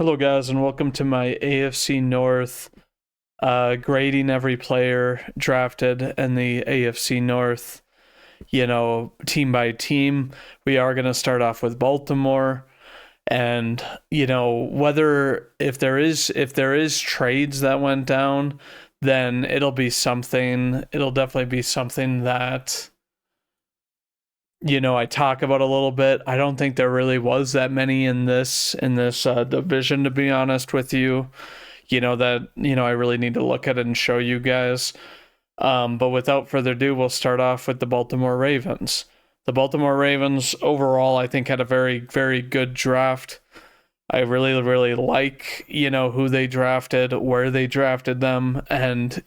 Hello, guys, and welcome to my AFC North grading every player drafted in the AFC North, team by team. We are going to start off with Baltimore. And, whether if there is trades that went down, then it'll definitely be something that I talk about a little bit. I don't think there really was that many in this division, to be honest with you. I really need to look at it and show you guys. But without further ado, we'll start off with the Baltimore Ravens. The Baltimore Ravens overall, I think, had a very, very good draft. I really, really like, who they drafted, where they drafted them, and,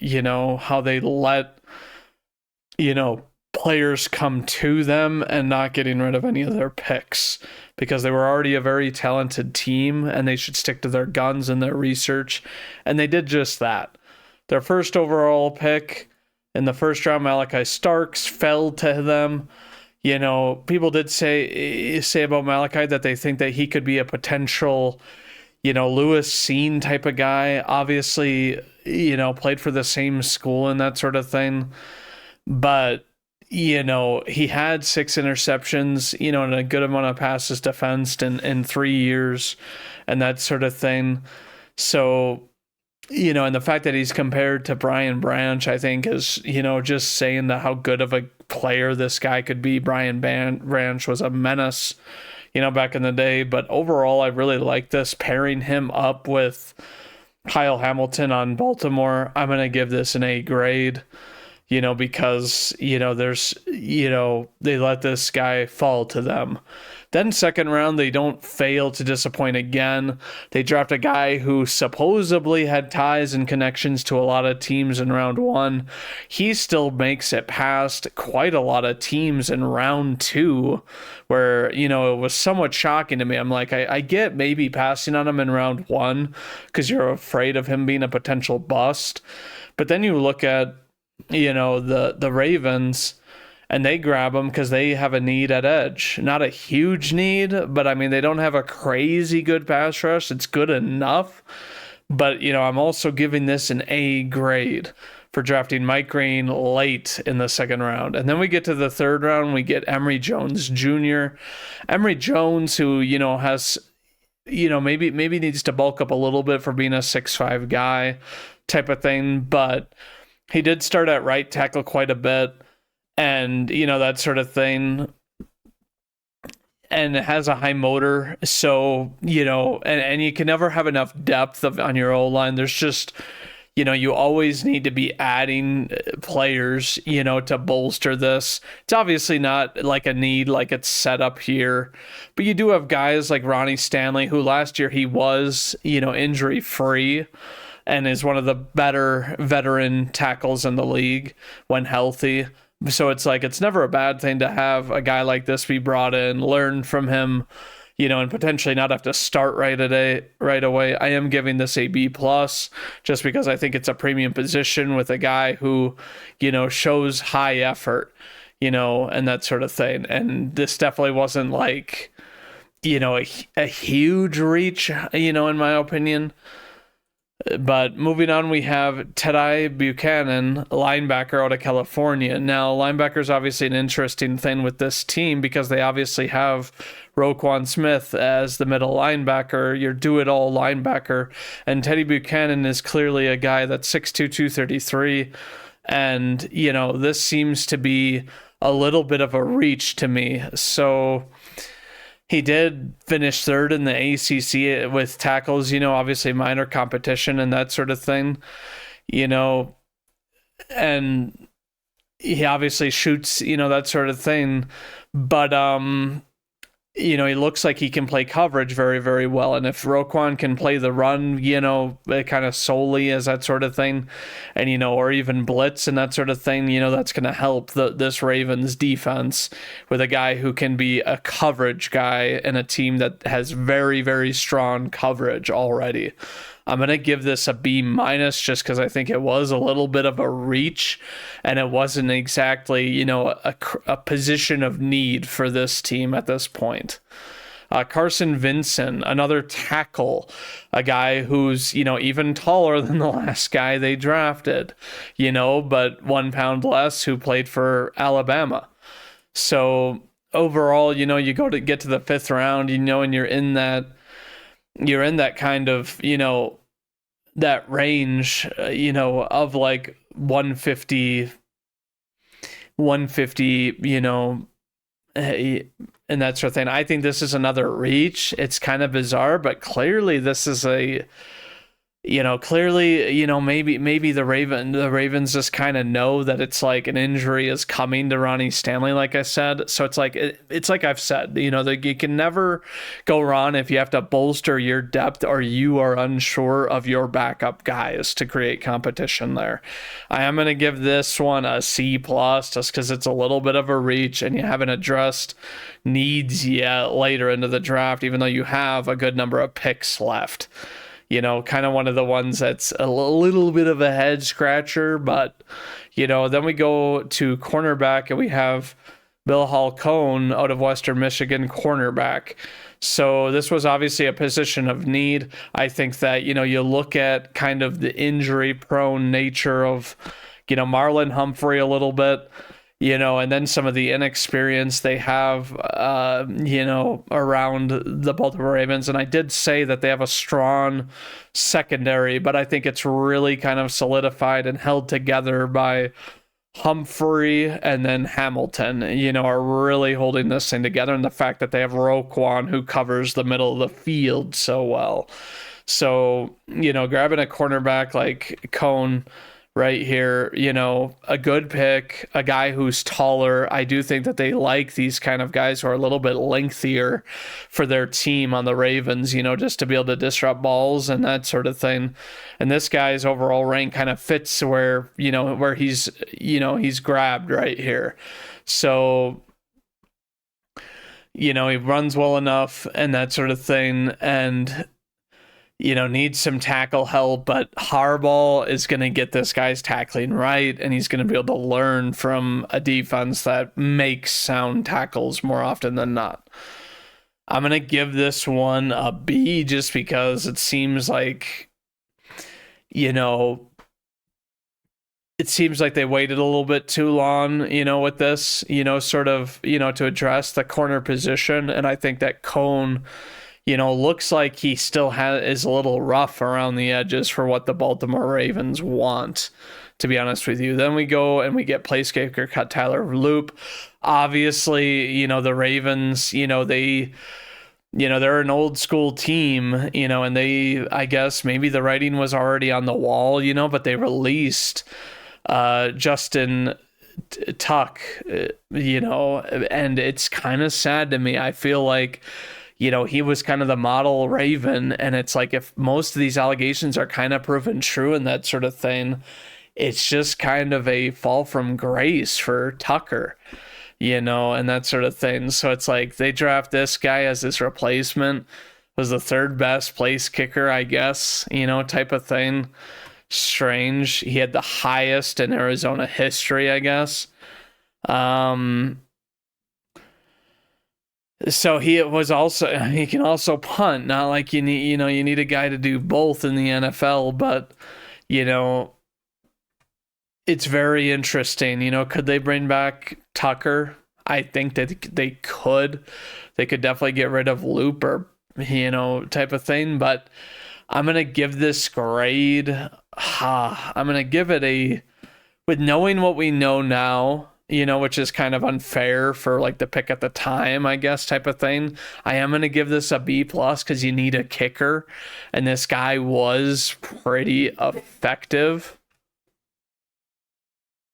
how they let, players come to them and not getting rid of any of their picks, because they were already a very talented team and they should stick to their guns and their research. And they did just that. Their first overall pick in the first round, Malachi Starks, fell to them. People did say about Malachi that they think that he could be a potential, Lewis Cine type of guy. Obviously, played for the same school and that sort of thing. But, he had 6 interceptions, and a good amount of passes defensed in 3 years and that sort of thing. So, and the fact that he's compared to Brian Branch, I think is, just saying that how good of a player this guy could be. Brian Branch was a menace, back in the day. But overall, I really like this, pairing him up with Kyle Hamilton on Baltimore. I'm going to give this an A grade, because, they let this guy fall to them. Then second round, they don't fail to disappoint again. They draft a guy who supposedly had ties and connections to a lot of teams in round 1. He still makes it past quite a lot of teams in round 2, where, it was somewhat shocking to me. I'm like, I get maybe passing on him in round 1 because you're afraid of him being a potential bust. But then you look at, the Ravens, and they grab him because they have a need at edge. Not a huge need, but I mean, they don't have a crazy good pass rush. It's good enough. But, I'm also giving this an A grade for drafting Mike Green late in the second round. And then we get to the third round, we get Emory Jones Jr. Emory Jones, who, has, maybe needs to bulk up a little bit for being a 6'5" guy type of thing. But he did start at right tackle quite a bit, and, that sort of thing. And it has a high motor. So, and you can never have enough depth on your O-line. There's just, you always need to be adding players, to bolster this. It's obviously not like a need like it's set up here, but you do have guys like Ronnie Stanley, who last year he was, injury free, and is one of the better veteran tackles in the league when healthy. So it's like, it's never a bad thing to have a guy like this be brought in, learn from him, and potentially not have to start right away. I am giving this a B+, just because I think it's a premium position with a guy who, shows high effort, and that sort of thing. And this definitely wasn't like, a huge reach, in my opinion. But moving on, we have Teddy Buchanan, linebacker out of California. Now, linebacker is obviously an interesting thing with this team because they obviously have Roquan Smith as the middle linebacker, your do-it-all linebacker. And Teddy Buchanan is clearly a guy that's 6'2", 233. And, this seems to be a little bit of a reach to me. So he did finish third in the ACC with tackles, obviously minor competition and that sort of thing, and he obviously shoots, that sort of thing. But, he looks like he can play coverage very, very well. And if Roquan can play the run, kind of solely as that sort of thing, and, or even blitz and that sort of thing, that's going to help this Ravens defense with a guy who can be a coverage guy in a team that has very, very strong coverage already. I'm going to give this a B- just because I think it was a little bit of a reach and it wasn't exactly, a position of need for this team at this point. Carson Vincent, another tackle, a guy who's, even taller than the last guy they drafted, but 1 pound less, who played for Alabama. So overall, you go to get to the 5th round, and you're in that kind of, that range, of like 150, and that sort of thing. I think this is another reach. It's kind of bizarre, but clearly this is maybe the Ravens just kind of know that it's like an injury is coming to Ronnie Stanley, like I said. So it's like I've said, you can never go wrong if you have to bolster your depth or you are unsure of your backup guys to create competition there. I am going to give this one a C+, just because it's a little bit of a reach and you haven't addressed needs yet later into the draft, even though you have a good number of picks left. Kind of one of the ones that's a little bit of a head scratcher, but, then we go to cornerback and we have Bill Hall-Cohn out of Western Michigan, cornerback. So this was obviously a position of need. I think that, you look at kind of the injury prone nature of, Marlon Humphrey a little bit, and then some of the inexperience they have, around the Baltimore Ravens. And I did say that they have a strong secondary, but I think it's really kind of solidified and held together by Humphrey and then Hamilton, are really holding this thing together. And the fact that they have Roquan, who covers the middle of the field so well. So, grabbing a cornerback like Cohn right here, a good pick, a guy who's taller. I do think that they like these kind of guys who are a little bit lengthier for their team on the Ravens, just to be able to disrupt balls and that sort of thing. And this guy's overall rank kind of fits where he's grabbed right here. So, he runs well enough and that sort of thing. And needs some tackle help, but Harbaugh is going to get this guy's tackling right, and he's going to be able to learn from a defense that makes sound tackles more often than not. I'm going to give this one a B just because it seems like, they waited a little bit too long, with this, to address the corner position, and I think that Cohn, looks like he still is a little rough around the edges for what the Baltimore Ravens want, to be honest with you. Then we go and we get place kicker cut Tyler Loop. Obviously, the Ravens, they're an old school team, and I guess maybe the writing was already on the wall, but they released Justin Tuck, and it's kind of sad to me. I feel like, he was kind of the model Raven, and it's like if most of these allegations are kind of proven true and that sort of thing, it's just kind of a fall from grace for Tucker, and that sort of thing. So it's like they draft this guy as his replacement, was the 3rd best place kicker, I guess, type of thing. Strange. He had the highest in Arizona history, I guess. So he can also punt. Not like you need a guy to do both in the NFL, but it's very interesting. Could they bring back Tucker? I think that they could. They could definitely get rid of Loop or type of thing. But I'm gonna give this grade. I'm gonna give it with knowing what we know now, which is kind of unfair for like the pick at the time, I guess, type of thing. I am going to give this a B+ because you need a kicker, and this guy was pretty effective.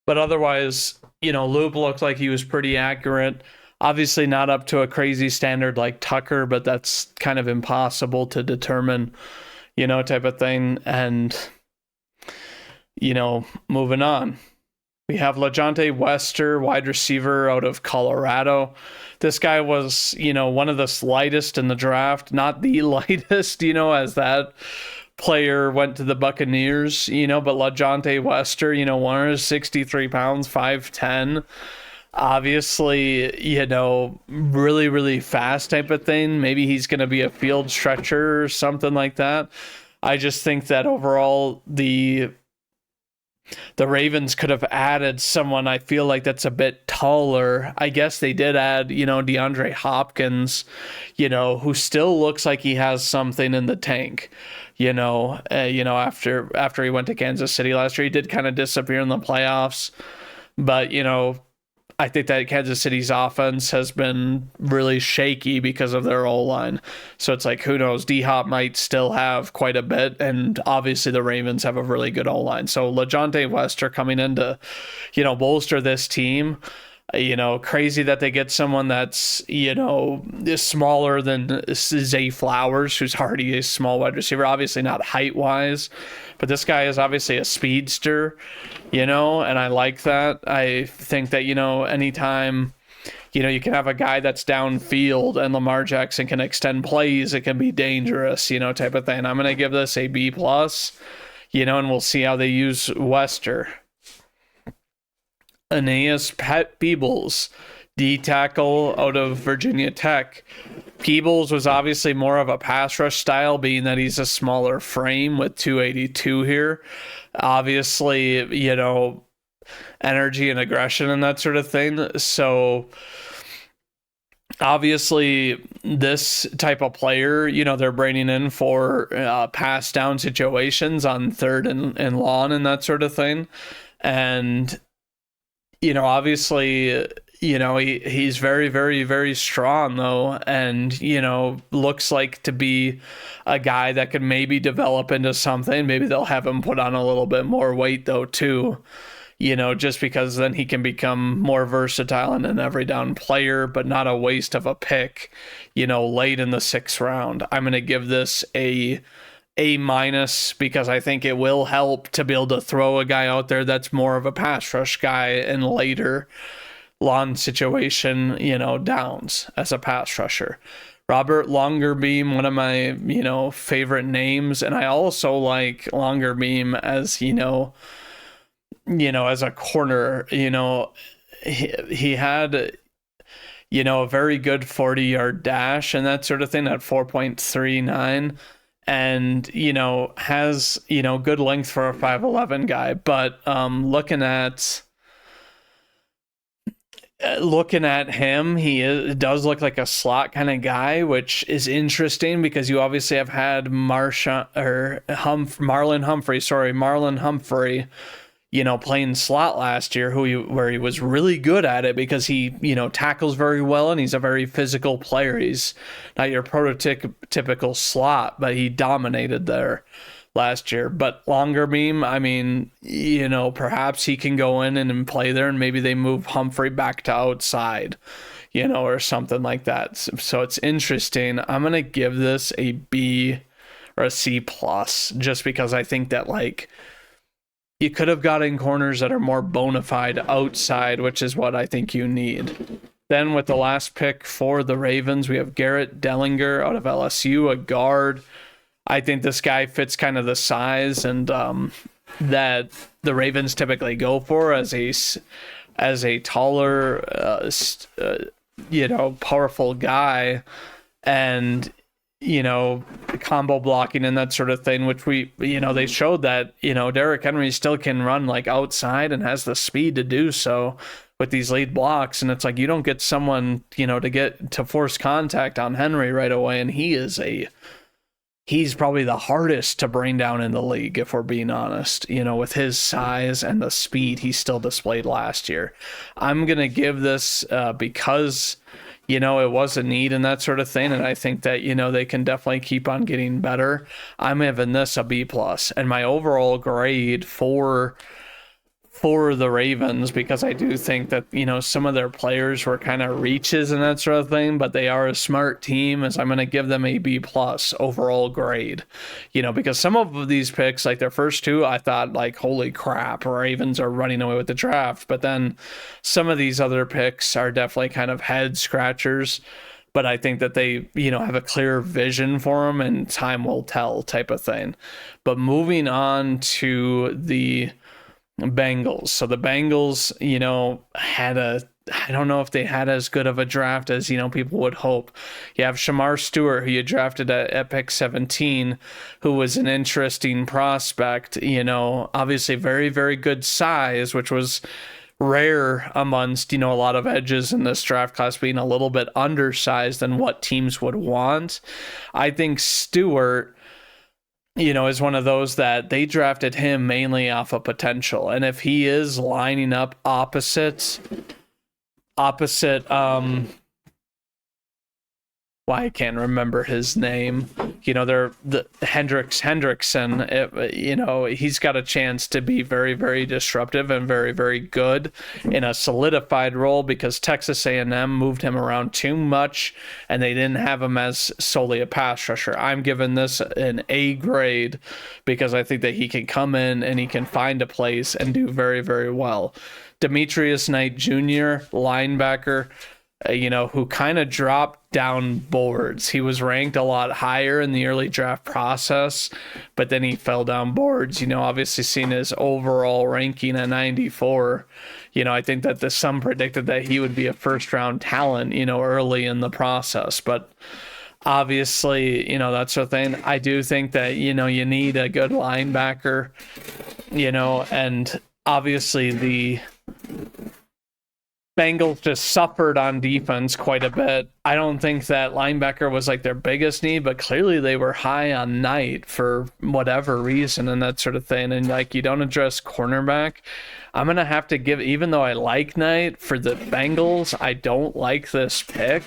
But otherwise, Loop looked like he was pretty accurate. Obviously not up to a crazy standard like Tucker, but that's kind of impossible to determine, type of thing. And, moving on. We have LaJohntay Wester, wide receiver out of Colorado. This guy was, one of the slightest in the draft. Not the lightest, as that player went to the Buccaneers, but LaJohntay Wester, 163 pounds, 5'10". Obviously, really, really fast type of thing. Maybe he's going to be a field stretcher or something like that. I just think that overall the Ravens could have added someone I feel like that's a bit taller. I guess they did add, DeAndre Hopkins, who still looks like he has something in the tank. After he went to Kansas City last year, he did kind of disappear in the playoffs. But, I think that Kansas City's offense has been really shaky because of their O-line. So it's like, who knows? D-Hop might still have quite a bit, and obviously the Ravens have a really good O-line. So LeJonte Wester coming in to, bolster this team. Crazy that they get someone that's, is smaller than Zay Flowers, who's already a small wide receiver. Obviously not height-wise, but this guy is obviously a speedster, and I like that. I think that, anytime, you can have a guy that's downfield and Lamar Jackson can extend plays, it can be dangerous, type of thing. I'm going to give this a B+, and we'll see how they use Wester. Aeneas Peebles, D tackle out of Virginia Tech. Peebles was obviously more of a pass rush style, being that he's a smaller frame with 282 here. Obviously, energy and aggression and that sort of thing. So obviously this type of player, they're bringing in for pass down situations on third and long and that sort of thing. And obviously, he's very, very, very strong though, and looks like to be a guy that could maybe develop into something. Maybe they'll have him put on a little bit more weight though too, just because then he can become more versatile and an every down player, but not a waste of a pick, late in the 6th round. I'm going to give this A- because I think it will help to be able to throw a guy out there that's more of a pass rush guy in later long situation, downs as a pass rusher. Robert Longerbeam, one of my, favorite names. And I also like Longerbeam as, as a corner, he had, a very good 40-yard dash and that sort of thing at 4.39. And, has, good length for a 5'11" guy. But looking at him, does look like a slot kind of guy, which is interesting because you obviously have had Marlon Humphrey, playing slot last year, where he was really good at it because he, tackles very well and he's a very physical player. He's not your prototypical slot, but he dominated there last year. But Longerbeam, I mean, perhaps he can go in and play there, and maybe they move Humphrey back to outside, or something like that. So it's interesting. I'm going to give this a B or a C+, just because I think that, you could have gotten corners that are more bona fide outside, which is what I think you need. Then with the last pick for the Ravens, we have Garrett Dellinger out of LSU, a guard. I think this guy fits kind of the size and that the Ravens typically go for as a taller, powerful guy, and combo blocking and that sort of thing, which they showed that, Derrick Henry still can run outside and has the speed to do so with these lead blocks. And it's like, you don't get someone, to get to force contact on Henry right away. And he's probably the hardest to bring down in the league, if we're being honest, with his size and the speed he still displayed last year. I'm going to give this because it was a need and that sort of thing. And I think that, they can definitely keep on getting better. I'm giving this a B+. And my overall grade for the Ravens, because I do think that, some of their players were kind of reaches and that sort of thing, but they are a smart team, as I'm going to give them a B+ overall grade, because some of these picks, their first two, I thought holy crap, Ravens are running away with the draft. But then some of these other picks are definitely kind of head scratchers, but I think that they, have a clear vision for them and time will tell type of thing. But moving on to the Bengals. So the Bengals, had I don't know if they had as good of a draft as, people would hope. You have Shamar Stewart, who you drafted at pick 17, who was an interesting prospect, obviously very, very good size, which was rare amongst, a lot of edges in this draft class, being a little bit undersized than what teams would want. I think Stewart, is one of those that they drafted him mainly off of potential. And if he is lining up opposite why I can't remember his name. They're the Hendrickson. He's got a chance to be very, very disruptive and very, very good in a solidified role, because Texas A&M moved him around too much and they didn't have him as solely a pass rusher. I'm giving this an A grade because I think that he can come in and he can find a place and do very, very well. Demetrius Knight Jr., linebacker, who kind of dropped down boards. He was ranked a lot higher in the early draft process, but then he fell down boards, obviously seeing his overall ranking at 94. I think that some predicted that he would be a first round talent, early in the process, but obviously, that sort of thing. I do think that, you need a good linebacker, and obviously the Bengals just suffered on defense quite a bit. I don't think that linebacker was like their biggest need, but clearly they were high on Knight for whatever reason and that sort of thing. And you don't address cornerback. I'm going to have to give, even though I like Knight for the Bengals, I don't like this pick,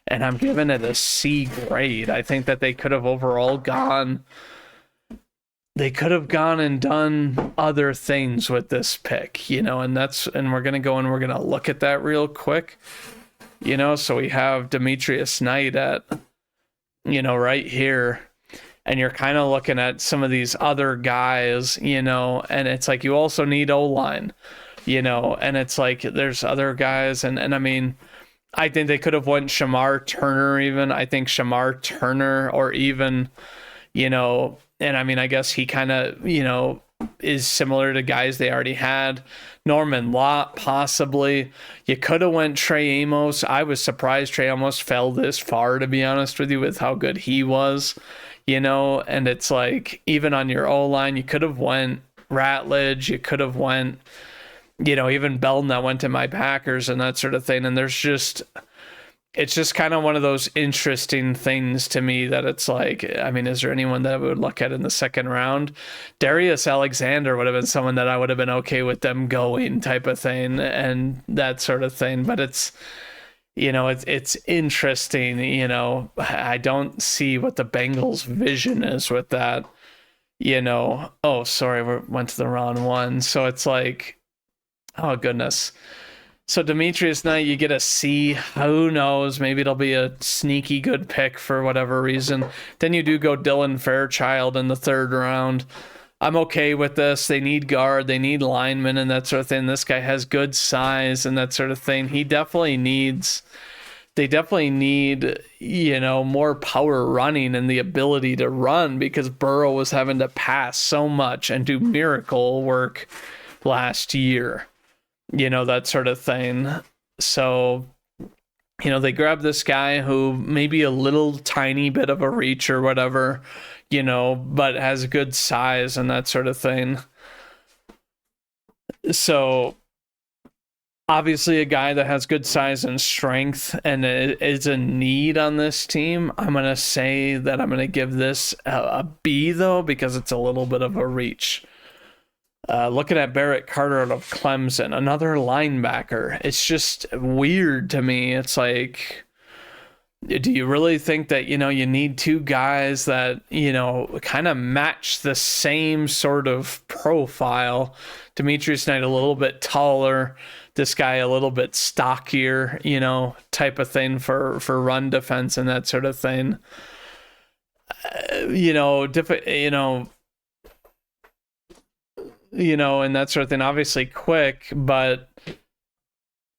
and I'm giving it a C grade. I think that they could have overall gone and done other things with this pick, and we're going to go and we're going to look at that real quick, so we have Demetrius Knight at, right here, and you're kind of looking at some of these other guys, and it's like, you also need O-line, and it's like, there's other guys, and I mean, I think they could have went Shamar Turner even. I think Shamar Turner, or even, and I mean, I guess he kind of, is similar to guys they already had. Norman Lott, possibly. You could have went Trey Amos. I was surprised Trey Amos fell this far, to be honest with you, with how good he was, and it's like, even on your O-line, you could have went Ratledge. You could have went, even Belton that went to my Packers and that sort of thing. And it's just kind of one of those interesting things to me that it's like, I mean, is there anyone that I would look at in the second round? Darius Alexander would have been someone that I would have been okay with them going, type of thing, and that sort of thing. But it's, it's interesting, I don't see what the Bengals' vision is with that, Oh, sorry, we went to the wrong one. So it's like, oh, goodness. So Demetrius Knight, you get a C. Who knows? Maybe it'll be a sneaky good pick for whatever reason. Then you do go Dylan Fairchild in the third round. I'm okay with this. They need guard. They need linemen and that sort of thing. This guy has good size and that sort of thing. They definitely need, more power running and the ability to run, because Burrow was having to pass so much and do miracle work last year. That sort of thing. So, they grab this guy who maybe a little tiny bit of a reach or whatever, but has good size and that sort of thing. So, obviously a guy that has good size and strength and is a need on this team. I'm going to say that I'm going to give this a B, though, because it's a little bit of a reach. Looking at Barrett Carter out of Clemson, another linebacker. It's just weird to me. It's like, do you really think that, you need two guys that, kind of match the same sort of profile? Demetrius Knight a little bit taller, this guy a little bit stockier, type of thing for run defense and that sort of thing. And that sort of thing, obviously quick, but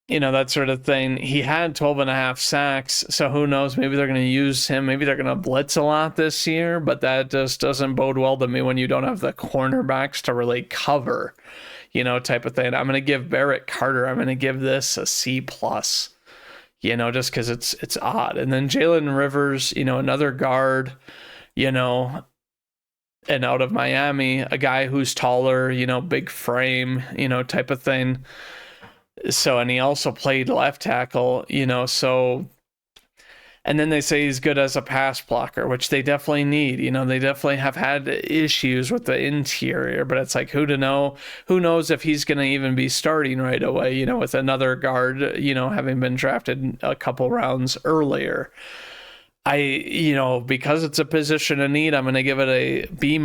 that sort of thing. He had 12 and a half sacks, so who knows? Maybe they're going to use him. Maybe they're going to blitz a lot this year, but that just doesn't bode well to me when you don't have the cornerbacks to really cover, type of thing. I'm going to give Barrett Carter, I'm going to give this a C+, just because it's odd. And then Jalen Rivers, another guard, and out of Miami, a guy who's taller, big frame, type of thing. So, and he also played left tackle, so, and then they say he's good as a pass blocker, which they definitely need. They definitely have had issues with the interior, but it's like, who knows if he's going to even be starting right away, with another guard, having been drafted a couple rounds earlier. Because it's a position of need, I'm going to give it a B-,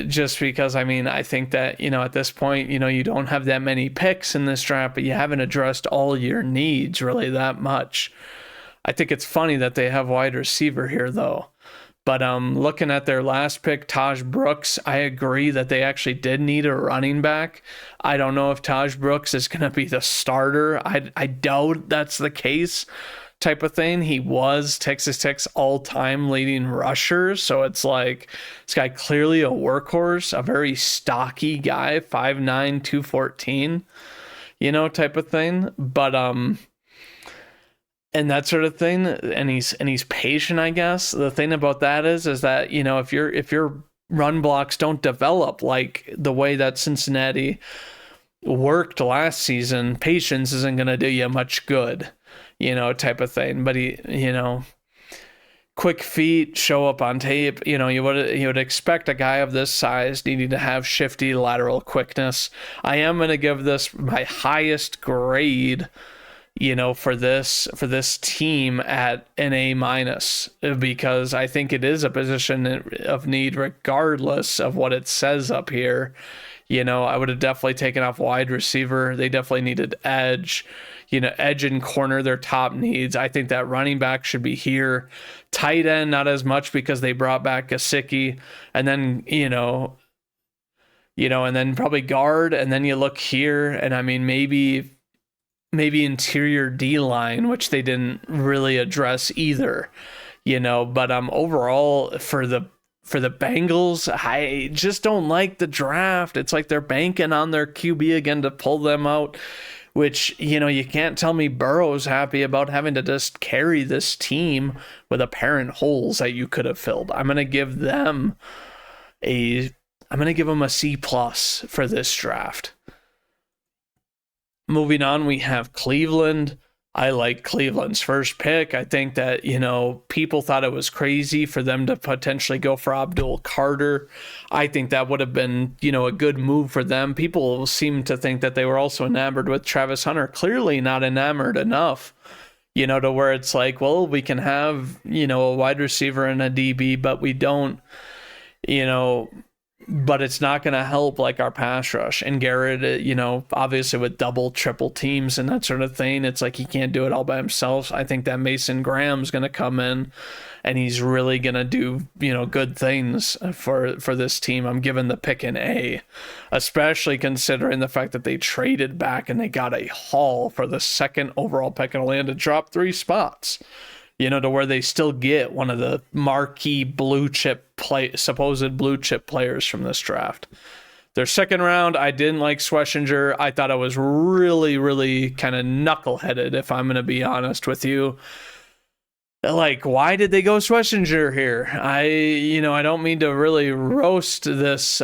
just because, I think that, at this point, you don't have that many picks in this draft, but you haven't addressed all your needs really that much. I think it's funny that they have wide receiver here, though. But looking at their last pick, Taj Brooks, I agree that they actually did need a running back. I don't know if Taj Brooks is going to be the starter. I doubt that's the case, type of thing. He was Texas Tech's all-time leading rusher, so it's like this guy clearly a workhorse, a very stocky guy, 5'9", 214, type of thing. But and that sort of thing, and he's patient, I guess. The thing about that is that if your run blocks don't develop like the way that Cincinnati worked last season, patience isn't going to do you much good. Type of thing. But he, quick feet, show up on tape. You would expect a guy of this size needing to have shifty lateral quickness. I am going to give this my highest grade, for this team at an A-, because I think it is a position of need regardless of what it says up here. I would have definitely taken off wide receiver. They definitely needed edge. Edge and corner, their top needs. I think that running back should be here. Tight end, not as much because they brought back Gesicki. And then, and then probably guard. And then you look here, and maybe interior D-line, which they didn't really address either. But overall, for the Bengals, I just don't like the draft. It's like they're banking on their QB again to pull them out, which, you can't tell me Burrow's happy about having to just carry this team with apparent holes that you could have filled. I'm going to give them a C+ for this draft. Moving on, we have Cleveland. I like Cleveland's first pick. I think that, people thought it was crazy for them to potentially go for Abdul Carter. I think that would have been, a good move for them. People seem to think that they were also enamored with Travis Hunter. Clearly not enamored enough, to where it's like, well, we can have, a wide receiver and a DB, but we don't, but it's not going to help like our pass rush. And Garrett, obviously with double, triple teams and that sort of thing, it's like he can't do it all by himself. I think that Mason Graham's going to come in and he's really going to do, good things for this team. I'm giving the pick an A, especially considering the fact that they traded back and they got a haul for the second overall pick and only had to drop 3 spots. To where they still get one of the marquee supposed blue chip players from this draft. Their second round, I didn't like Schlesinger. I thought it was really, really kind of knuckleheaded, if I'm going to be honest with you. Like, why did they go Schlesinger here? I don't mean to really roast this.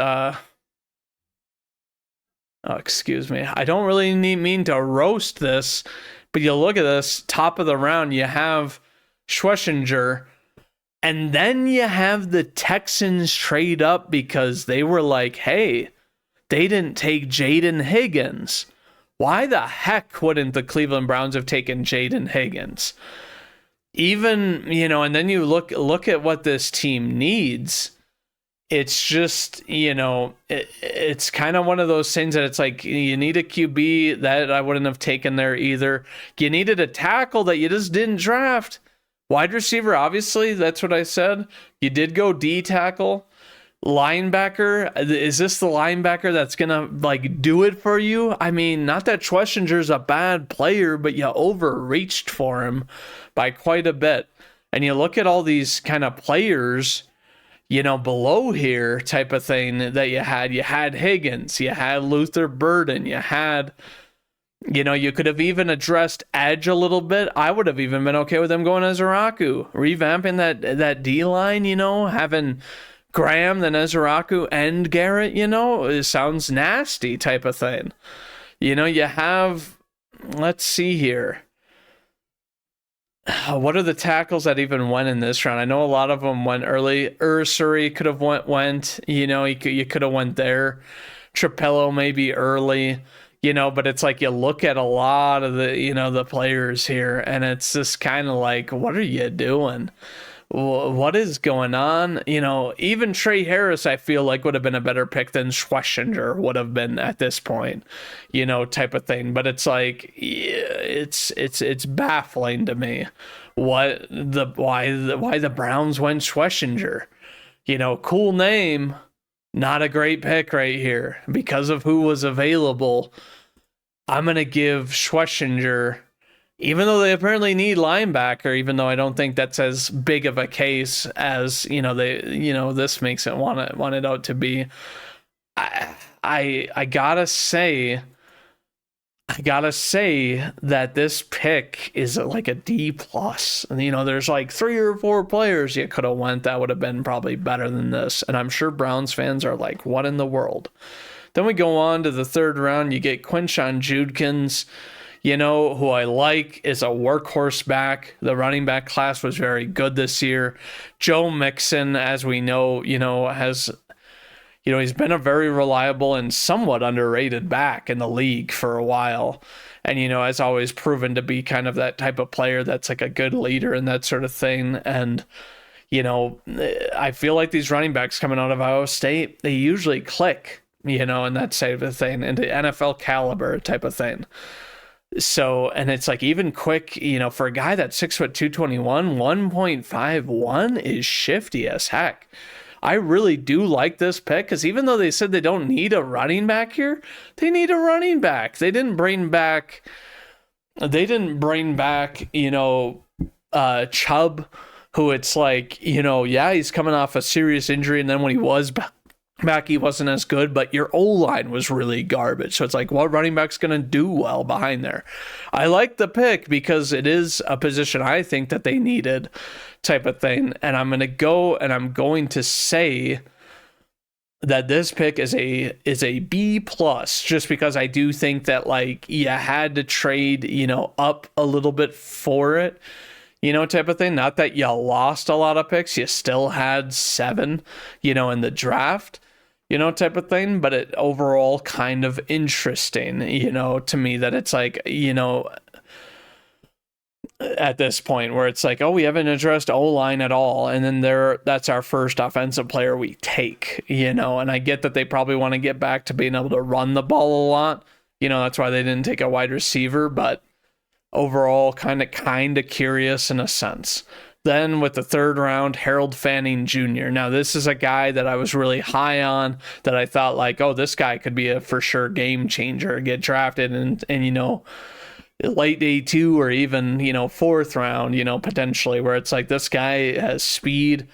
Excuse me. I don't really mean to roast this, but you look at this, top of the round, you have Schlesinger, and then you have the Texans trade up because they were like, hey, they didn't take Jaden Higgins. Why the heck wouldn't the Cleveland Browns have taken Jaden Higgins? Even, and then you look at what this team needs. It's just, it's kind of one of those things that it's like, you need a QB that I wouldn't have taken there either. You needed a tackle that you just didn't draft. Wide receiver, obviously, that's what I said. You did go D tackle, Linebacker, is this the linebacker that's gonna like do it for you? I mean, not that Schwesinger's a bad player, but you overreached for him by quite a bit. And you look at all these kind of players, below here type of thing that you had. You had Higgins, you had Luther Burden, you had, you could have even addressed edge a little bit. I would have even been okay with them going as Zaraku, revamping that D line, having Graham, then Ezraku, and Garrett, it sounds nasty type of thing. You have, let's see here. What are the tackles that even went in this round? I know a lot of them went early. Ursary could have went. You could have went there. Trapello maybe early. But it's like you look at a lot of the players here, and it's just kind of like, what are you doing? What is going on? Even Trey Harris, I feel like would have been a better pick than Schlesinger would have been at this point, type of thing. But it's like, it's baffling to me why the Browns went Schlesinger. Cool name, not a great pick right here because of who was available. I'm gonna give Schlesinger, even though they apparently need linebacker, even though I don't think that's as big of a case as this makes it want it out to be. I gotta say that this pick is like a D plus. And there's like 3 or 4 players you could have went that would have been probably better than this. And I'm sure Browns fans are like, what in the world? Then we go on to the 3rd round. You get Quinshon Judkins, who I like, is a workhorse back. The running back class was very good this year. Joe Mixon, as we know, has, he's been a very reliable and somewhat underrated back in the league for a while. And, has always proven to be kind of that type of player that's like a good leader and that sort of thing. And, I feel like these running backs coming out of Iowa State, they usually click, and that type of thing, into NFL caliber type of thing. So, and it's like even quick, for a guy that's 6'2", 221, 1.51 is shifty as heck. I really do like this pick because even though they said they don't need a running back here, they need a running back. They didn't bring back, Chubb, who it's like, he's coming off a serious injury, and then when he was back, he wasn't as good, but your O-line was really garbage. So it's like, what running back's going to do well behind there? I like the pick because it is a position I think that they needed type of thing. And I'm going to say that this pick is a B plus, just because I do think that like you had to trade, up a little bit for it. Type of thing. Not that you lost a lot of picks. You still had 7, in the draft, type of thing. But it overall kind of interesting, to me that it's like, at this point where it's like, oh, we haven't addressed O-line at all. And then that's our first offensive player we take, and I get that they probably want to get back to being able to run the ball a lot. That's why they didn't take a wide receiver, but overall kind of curious in a sense. Then with the 3rd round, Harold Fanning Jr. Now this is a guy that I was really high on, that I thought like, oh, this guy could be a for sure game changer, get drafted and late day 2 or even 4th round, potentially, where it's like this guy has speed,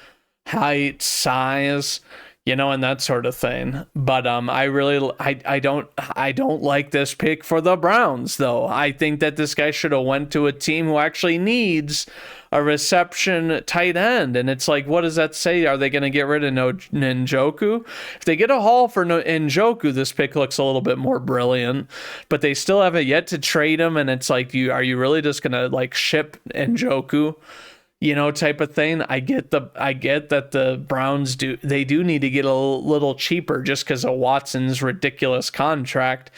height, size, and that sort of thing. But I don't like this pick for the Browns, though. I think that this guy should have went to a team who actually needs a reception tight end. And it's like, what does that say? Are they going to get rid of Njoku? If they get a haul for Njoku, this pick looks a little bit more brilliant. But they still haven't yet to trade him, and it's like, are you really just going to like ship Njoku? Type of thing. I get that the Browns do need to get a little cheaper just because of Watson's ridiculous contract,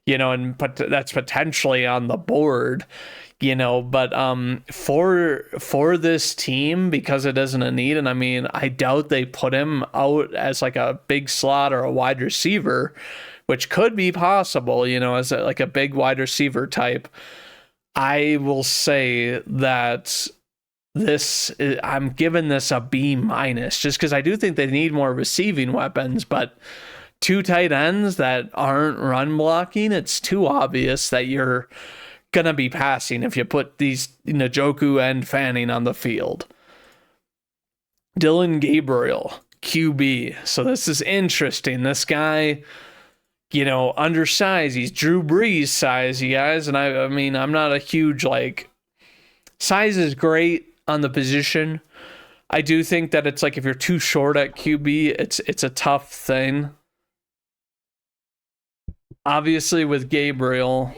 and that's potentially on the board, but for this team, because it isn't a need, and I mean, I doubt they put him out as like a big slot or a wide receiver, which could be possible, as like a big wide receiver type. I will say that I'm giving this a B minus just because I do think they need more receiving weapons, but two tight ends that aren't run blocking, it's too obvious that you're gonna be passing if you put these Njoku and Fanning on the field. Dylan Gabriel, QB. So this is interesting. This guy, undersized. He's Drew Brees size, you guys. And I mean, I'm not a huge, size is great on the position. I do think that it's if you're too short at QB, it's a tough thing. Obviously, with Gabriel,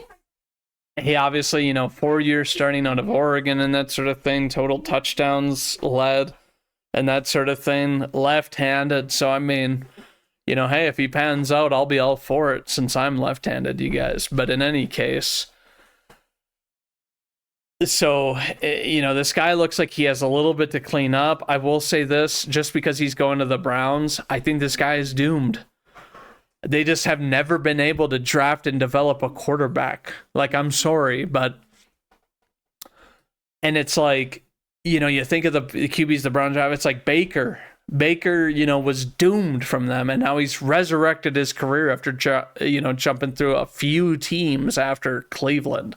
he obviously, 4 years starting out of Oregon and that sort of thing, total touchdowns led and that sort of thing, left-handed. So, I mean, hey, if he pans out, I'll be all for it since I'm left-handed, you guys. But in any case, so, this guy looks like he has a little bit to clean up. I will say this, just because he's going to the Browns, I think this guy is doomed. They just have never been able to draft and develop a quarterback. I'm sorry, but... And it's you think of the QBs the Browns have, it's like Baker. Baker, was doomed from them, and now he's resurrected his career after, jumping through a few teams after Cleveland.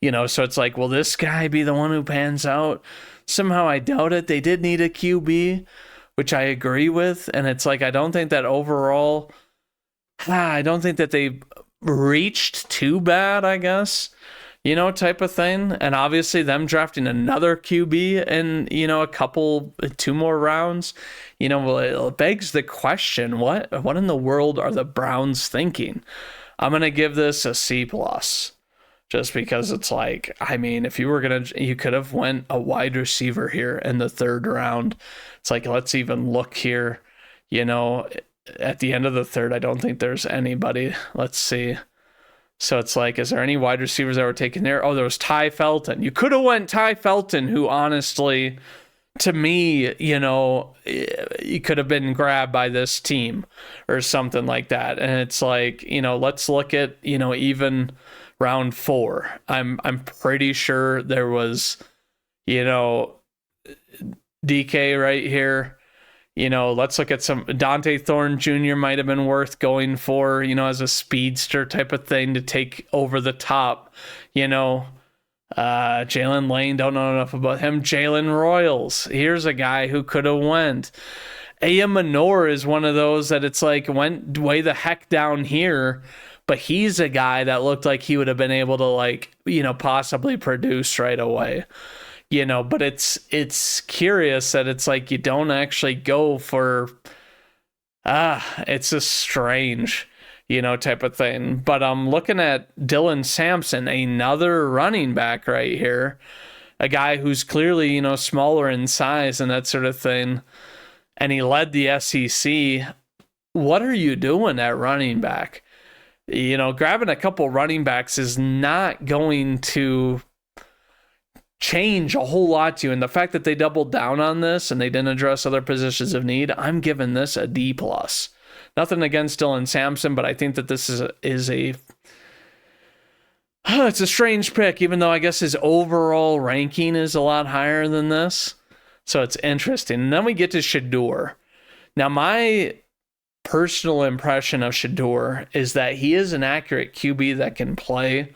So it's will this guy be the one who pans out? Somehow I doubt it. They did need a QB, which I agree with, and it's I don't think that overall... I don't think that they reached too bad, I guess, type of thing. And obviously them drafting another QB in, 2 more rounds, it begs the question, what in the world are the Browns thinking? I'm going to give this a C+, just because it's I mean, if you were you could have went a wide receiver here in the 3rd round. It's let's even look here, at the end of the 3rd, I don't think there's anybody. Let's see. So it's is there any wide receivers that were taken there? Oh, there was Ty Felton. You could have went Ty Felton, who honestly, to me, you could have been grabbed by this team or something like that. And it's let's look at, even round 4. I'm pretty sure there was, DK right here. Let's look at some... Dante Thorne Jr. might have been worth going for, as a speedster type of thing to take over the top. Jalen Lane, don't know enough about him. Jalen Royals, here's a guy who could have went. Aya Manor is one of those that it's went way the heck down here, but he's a guy that looked like he would have been able to possibly produce right away. But it's curious that it's you don't actually go for, it's a strange, type of thing. But I'm looking at Dylan Sampson, another running back right here, a guy who's clearly, smaller in size and that sort of thing. And he led the SEC. What are you doing at running back? Grabbing a couple running backs is not going to change a whole lot to you. And the fact that they doubled down on this and they didn't address other positions of need, I'm giving this a D+. Nothing against Dylan Sampson, but I think that this is a it's a strange pick, even though I guess his overall ranking is a lot higher than this. So it's interesting. And then we get to Shedeur. Now, my personal impression of Shedeur is that he is an accurate QB that can play.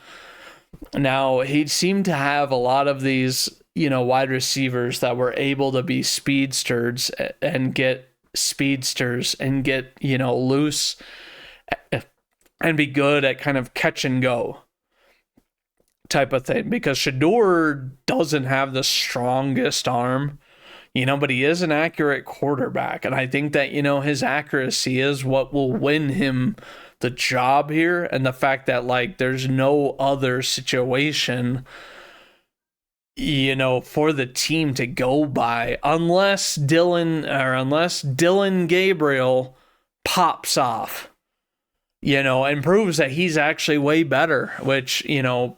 Now, he seemed to have a lot of these, wide receivers that were able to be speedsters and get loose and be good at kind of catch and go type of thing, because Shedeur doesn't have the strongest arm, but he is an accurate quarterback. And I think that, his accuracy is what will win him the job here, and the fact that there's no other situation for the team to go by unless Dylan Gabriel pops off and proves that he's actually way better, which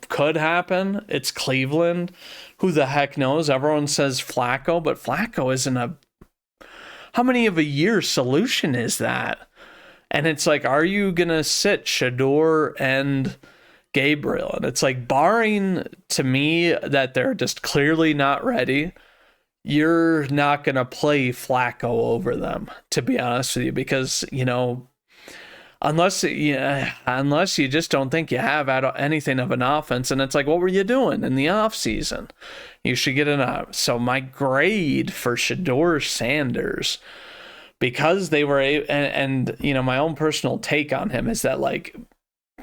could happen. It's Cleveland, who the heck knows? Everyone says Flacco, but Flacco isn't how many of a year solution is that? And it's are you going to sit Shedeur and Gabriel? And it's barring, to me, that they're just clearly not ready, you're not going to play Flacco over them, to be honest with you, because, unless you just don't think you have anything of an offense, and it's like, what were you doing in the off season? You should get so my grade for Shedeur Sanders, because they were my own personal take on him is that, like,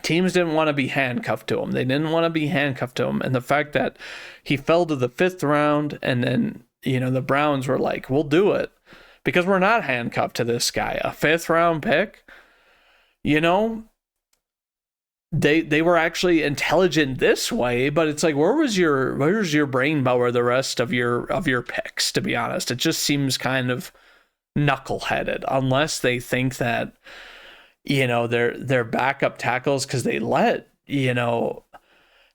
teams didn't want to be handcuffed to him. They didn't want to be handcuffed to him, and the fact that he fell to the 5th round, and then the Browns were like, we'll do it because we're not handcuffed to this guy. A 5th round pick. They were actually intelligent this way, but it's like, where's your brain power the rest of your picks, to be honest? It just seems kind of knuckleheaded, unless they think that they're backup tackles, because they let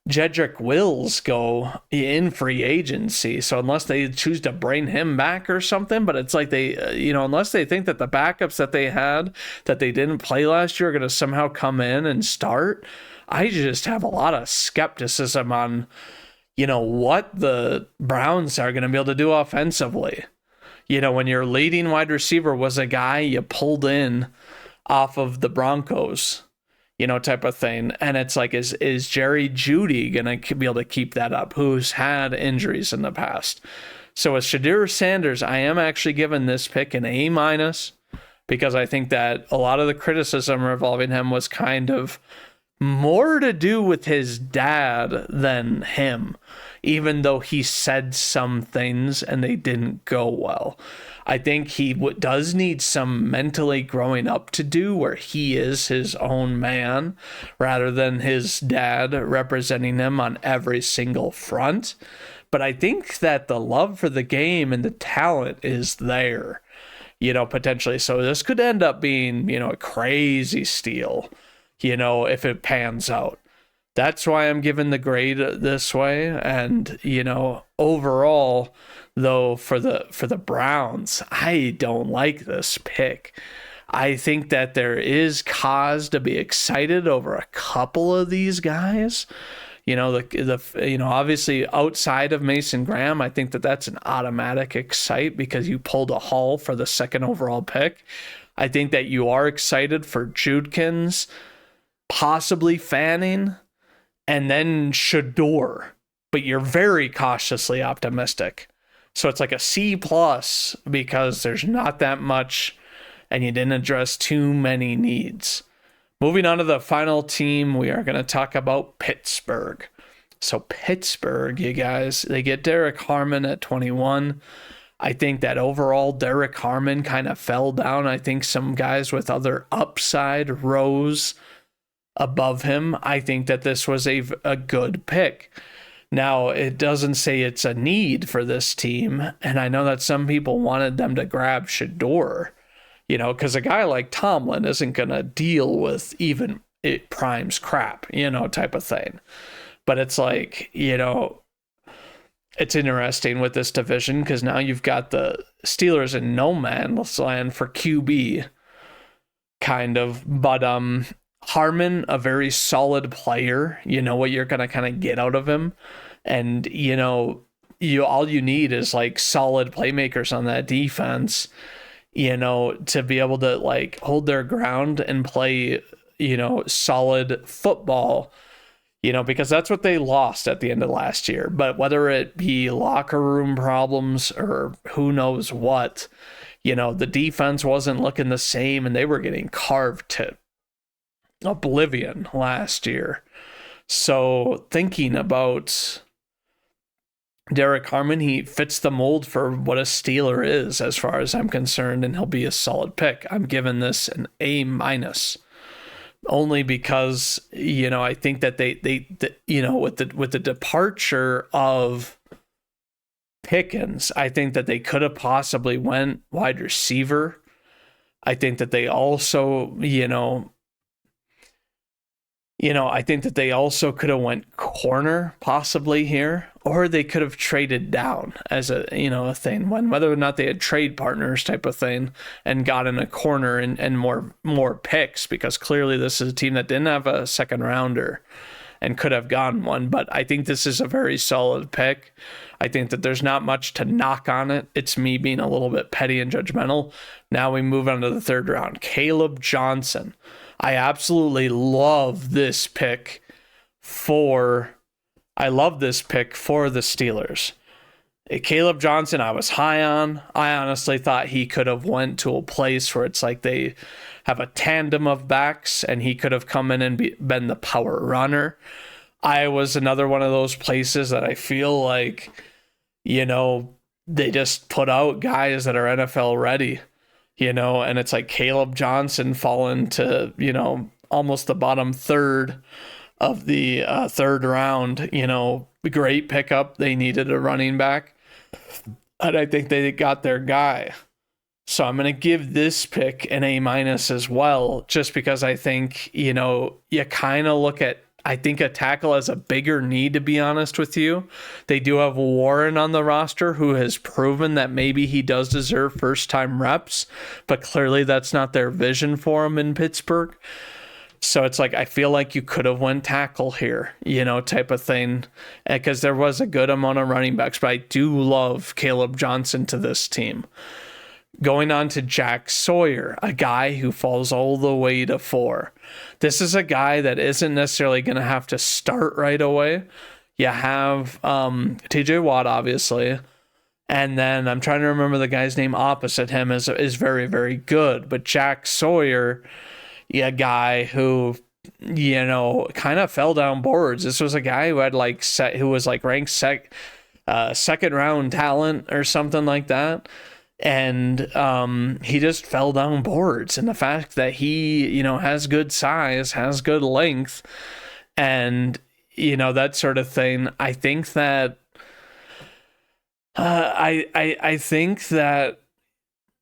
Jedrick Wills go in free agency. So unless they choose to bring him back or something, but it's like they, unless they think that the backups that they had that they didn't play last year are going to somehow come in and start, I just have a lot of skepticism on, what the Browns are going to be able to do offensively. When your leading wide receiver was a guy you pulled in off of the Broncos, type of thing. And it's like, is Jerry Jeudy going to be able to keep that up, who's had injuries in the past? So with Shedeur Sanders, I am actually giving this pick an A-, because I think that a lot of the criticism revolving him was kind of more to do with his dad than him, even though he said some things and they didn't go well. I think he does need some mentally growing up to do, where he is his own man rather than his dad representing him on every single front. But I think that the love for the game and the talent is there, potentially. So this could end up being, a crazy steal, if it pans out. That's why I'm giving the grade this way. And, overall, though, for the Browns, I don't like this pick. I think that there is cause to be excited over a couple of these guys. Obviously outside of Mason Graham, I think that that's an automatic excite, because you pulled a haul for the 2nd overall pick. I think that you are excited for Judkins, possibly Fanning, and then Shedeur, but you're very cautiously optimistic. So it's like a C+, because there's not that much and you didn't address too many needs. Moving on to the final team, we are going to talk about Pittsburgh. So Pittsburgh, you guys, they get Derek Harmon at 21. I think that overall Derek Harmon kind of fell down. I think some guys with other upside rose above him. I think that this was a good pick. Now, it doesn't say it's a need for this team, and I know that some people wanted them to grab Shedeur, because a guy like Tomlin isn't going to deal with even it primes crap, type of thing. But it's like, it's interesting with this division, because now you've got the Steelers in no man's land for QB, kind of, but Harmon, a very solid player. You know what you're going to kind of get out of him. And, all you need is like solid playmakers on that defense, to be able to like hold their ground and play, solid football, because that's what they lost at the end of last year. But whether it be locker room problems or who knows what, the defense wasn't looking the same, and they were getting carved to oblivion last year. So thinking about Derek Harmon, he fits the mold for what a Steeler is as far as I'm concerned, and he'll be a solid pick. I'm giving this an A-, only because, I think that they with the departure of Pickens, I think that they could have possibly went wide receiver. I think that they also, I think that they also could have went corner possibly here, or they could have traded down as a thing, whether or not they had trade partners type of thing and gotten a corner and more picks, because clearly this is a team that didn't have a second rounder. and could have gotten one. But I think this is a very solid pick. I think that there's not much to knock on it. It's me being a little bit petty and judgmental. Now we move on to the third round. Caleb Johnson. I absolutely love this pick for the Steelers. Caleb Johnson, I was high on. I honestly thought he could have went to a place where it's like they have a tandem of backs and he could have come in and been the power runner. I was another one of those places that I feel like, they just put out guys that are NFL ready, and it's like Caleb Johnson falling to, almost the bottom third of the third round, great pickup. They needed a running back, and I think they got their guy. So I'm going to give this pick an A- as well, just because I think, you kind of look at, I think a tackle has a bigger need, to be honest with you. They do have Warren on the roster, who has proven that maybe he does deserve first-time reps, but clearly that's not their vision for him in Pittsburgh. So it's like, I feel like you could have went tackle here, type of thing, because there was a good amount of running backs, but I do love Caleb Johnson to this team. Going on to Jack Sawyer, a guy who falls all the way to 4. This is a guy that isn't necessarily going to have to start right away. You have TJ Watt, obviously. And then I'm trying to remember the guy's name opposite him is very, very good. But Jack Sawyer, a guy who, kind of fell down boards. This was a guy who had ranked second round talent or something like that. And he just fell down boards. And the fact that he, has good size, has good length, and, that sort of thing, I think that I think that,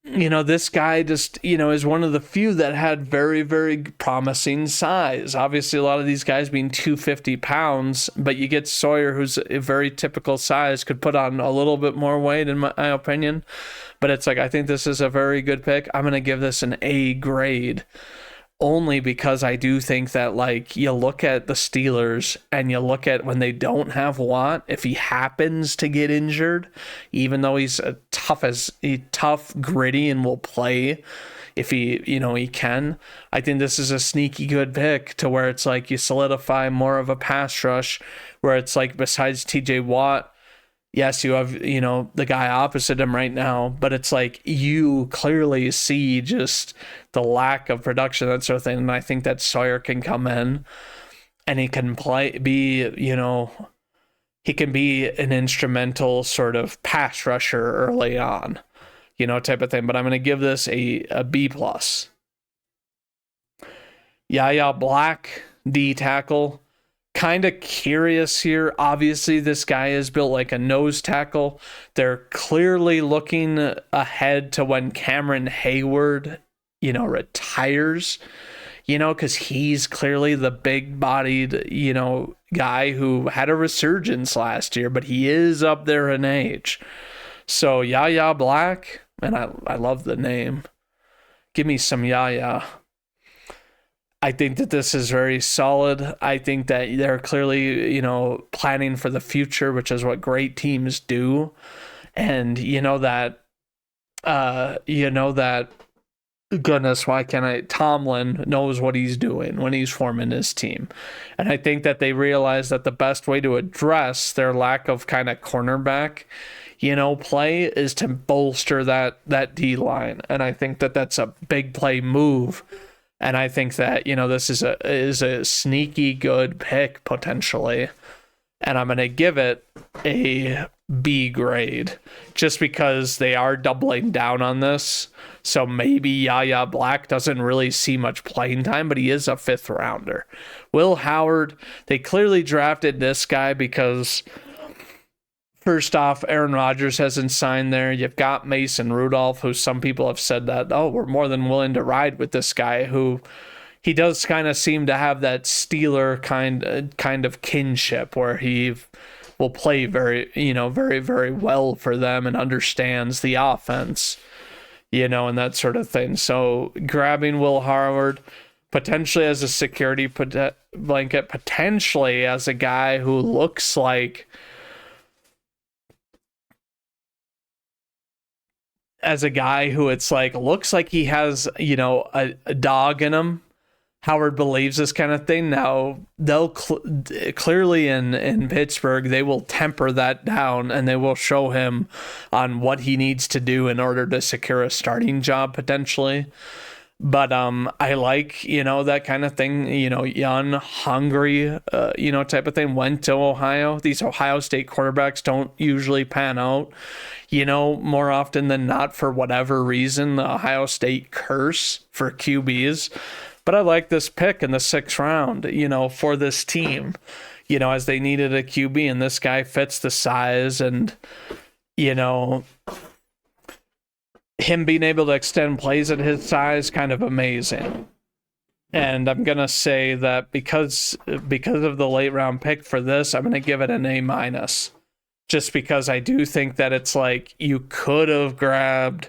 this guy just, is one of the few that had very, very promising size. Obviously, a lot of these guys being 250 pounds, but you get Sawyer, who's a very typical size, could put on a little bit more weight, in my opinion. But it's like, I think this is a very good pick. I'm going to give this an A grade, only because I do think that, like, you look at the Steelers and you look at when they don't have Watt, if he happens to get injured, even though he's tough, gritty, and will play if he can, I think this is a sneaky good pick to where it's like you solidify more of a pass rush, where it's like, besides TJ Watt, yes, you have, the guy opposite him right now, but it's like you clearly see just the lack of production, that sort of thing. And I think that Sawyer can come in and he can he can be an instrumental sort of pass rusher early on, type of thing. But I'm going to give this a B+. Yahya Black, D tackle. Kind of curious here. Obviously, this guy is built like a nose tackle. They're clearly looking ahead to when Cameron Hayward, retires, because he's clearly the big-bodied, guy who had a resurgence last year, but he is up there in age. So Yahya Black, and I love the name. Give me some Yahya. I think that this is very solid. I think that they're clearly, planning for the future, which is what great teams do. And goodness, why can't Tomlin knows what he's doing when he's forming his team. And I think that they realize that the best way to address their lack of kind of cornerback, play is to bolster that D line. And I think that that's a big play move. And I think that, this is a sneaky good pick potentially. And I'm going to give it a B grade just because they are doubling down on this. So maybe Yahya Black doesn't really see much playing time, but he is a 5th rounder. Will Howard, they clearly drafted this guy because, first off, Aaron Rodgers hasn't signed there. You've got Mason Rudolph, who some people have said that, we're more than willing to ride with this guy, who he does kind of seem to have that Steeler kind of kinship where he will play very, very, very well for them and understands the offense, and that sort of thing. So grabbing Will Howard, potentially as a security blanket, potentially as a guy who looks like it's like looks like he has, a dog in him. Howard believes this kind of thing. Now they'll clearly in Pittsburgh, they will temper that down and they will show him on what he needs to do in order to secure a starting job potentially. But I like, that kind of thing, young, hungry, type of thing. Went to Ohio. These Ohio State quarterbacks don't usually pan out, more often than not for whatever reason, the Ohio State curse for QBs. But I like this pick in the 6th round, for this team, as they needed a QB, and this guy fits the size and, him being able to extend plays at his size, kind of amazing. And I'm going to say that because of the late round pick for this, I'm going to give it an A-. Just because I do think that it's like you could have grabbed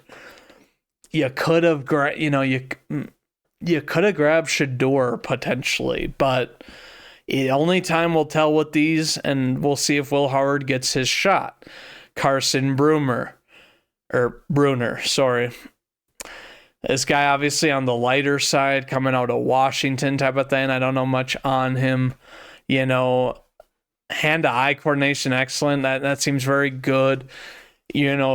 Shador potentially, but only time will tell with these, and we'll see if Will Howard gets his shot. Carson Bruner, sorry. This guy obviously on the lighter side, coming out of Washington type of thing. I don't know much on him. Hand-to-eye coordination, excellent. That seems very good.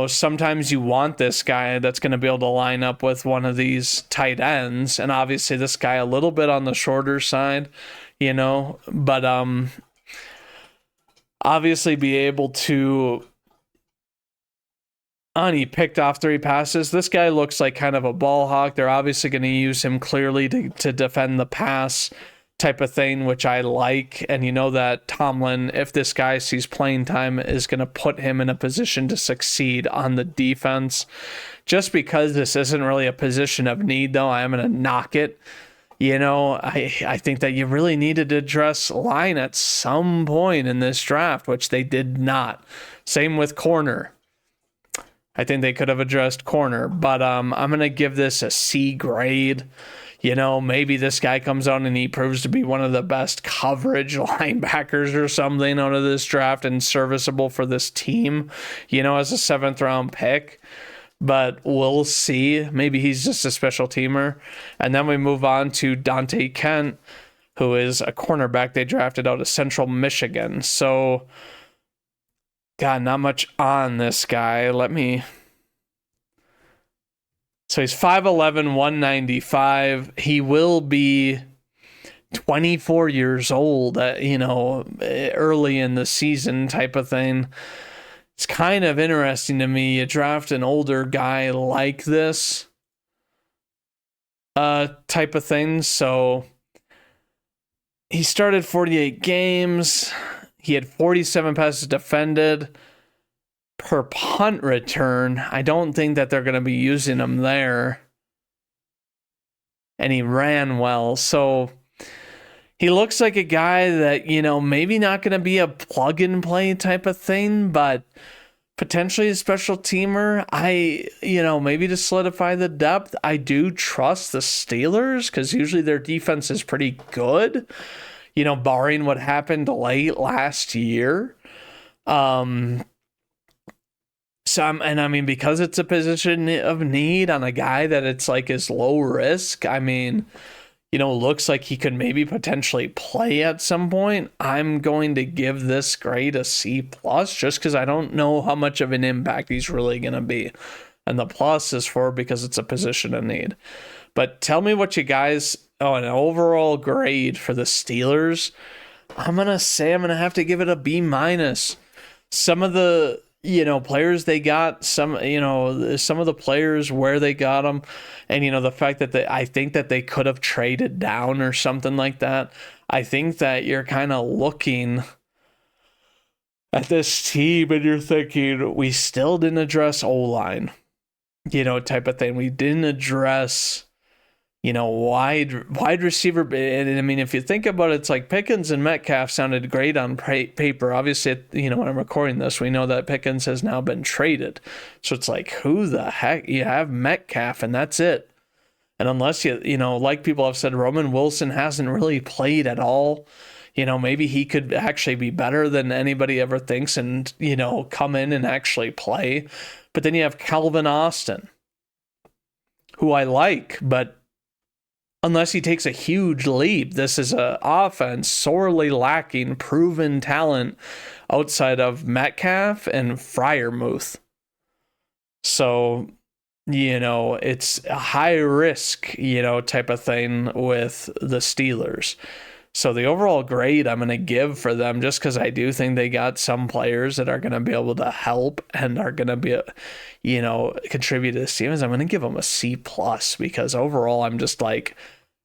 Sometimes you want this guy that's going to be able to line up with one of these tight ends, and obviously this guy a little bit on the shorter side, but obviously be able to. He picked off 3 passes. This guy looks like kind of a ball hawk. They're obviously going to use him clearly to defend the pass type of thing, which I like. And that Tomlin, if this guy sees playing time, is going to put him in a position to succeed on the defense. Just because this isn't really a position of need, though, I am going to knock it. I think that you really needed to address line at some point in this draft, which they did not. Same with corner. I think they could have addressed corner, but I'm going to give this a C grade. Maybe this guy comes out and he proves to be one of the best coverage linebackers or something out of this draft and serviceable for this team, as a 7th round pick. But we'll see. Maybe he's just a special teamer. And then we move on to Dante Kent, who is a cornerback they drafted out of Central Michigan. So, God, not much on this guy. So he's 5'11", 195. He will be 24 years old, early in the season type of thing. It's kind of interesting to me. You draft an older guy like this type of thing. So he started 48 games. He had 47 passes defended per punt return. I don't think that they're going to be using him there. And he ran well. So he looks like a guy that, maybe not going to be a plug and play type of thing, but potentially a special teamer. Maybe to solidify the depth. I do trust the Steelers because usually their defense is pretty good. Barring what happened late last year. Because it's a position of need on a guy that it's like is low risk. Looks like he could maybe potentially play at some point. I'm going to give this grade a C+, just because I don't know how much of an impact he's really going to be. And the plus is because it's a position of need. But tell me what you guys... an overall grade for the Steelers, I'm going to have to give it a B-. Some of the, players they got, some of the players where they got them, and, the fact that I think that they could have traded down or something like that. I think that you're kind of looking at this team and you're thinking, we still didn't address O-line, type of thing. We didn't address... wide receiver. And if you think about it, it's like Pickens and Metcalf sounded great on paper. Obviously, when I'm recording this, we know that Pickens has now been traded. So it's like, who the heck? You have Metcalf and that's it. And unless like people have said, Roman Wilson hasn't really played at all. Maybe he could actually be better than anybody ever thinks and, come in and actually play. But then you have Calvin Austin, who I like, but unless he takes a huge leap, this is an offense sorely lacking proven talent outside of Metcalf and Freiermuth. So, it's a high risk, type of thing with the Steelers. So the overall grade I'm going to give for them, just because I do think they got some players that are going to be able to help and are going to be, contribute to this team, is I'm going to give them a C+, because overall I'm just like,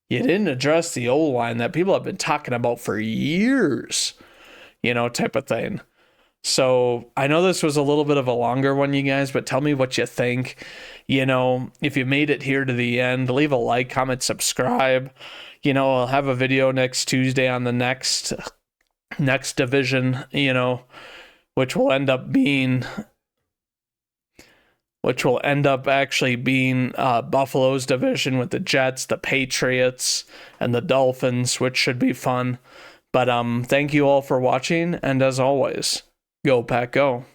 you didn't address the O-line that people have been talking about for years, type of thing. So I know this was a little bit of a longer one, you guys, but tell me what you think. If you made it here to the end, leave a like, comment, subscribe. I'll have a video next Tuesday on the next division, which will end up actually being Buffalo's division with the Jets, the Patriots, and the Dolphins, which should be fun. But thank you all for watching, and as always, go Pack Go.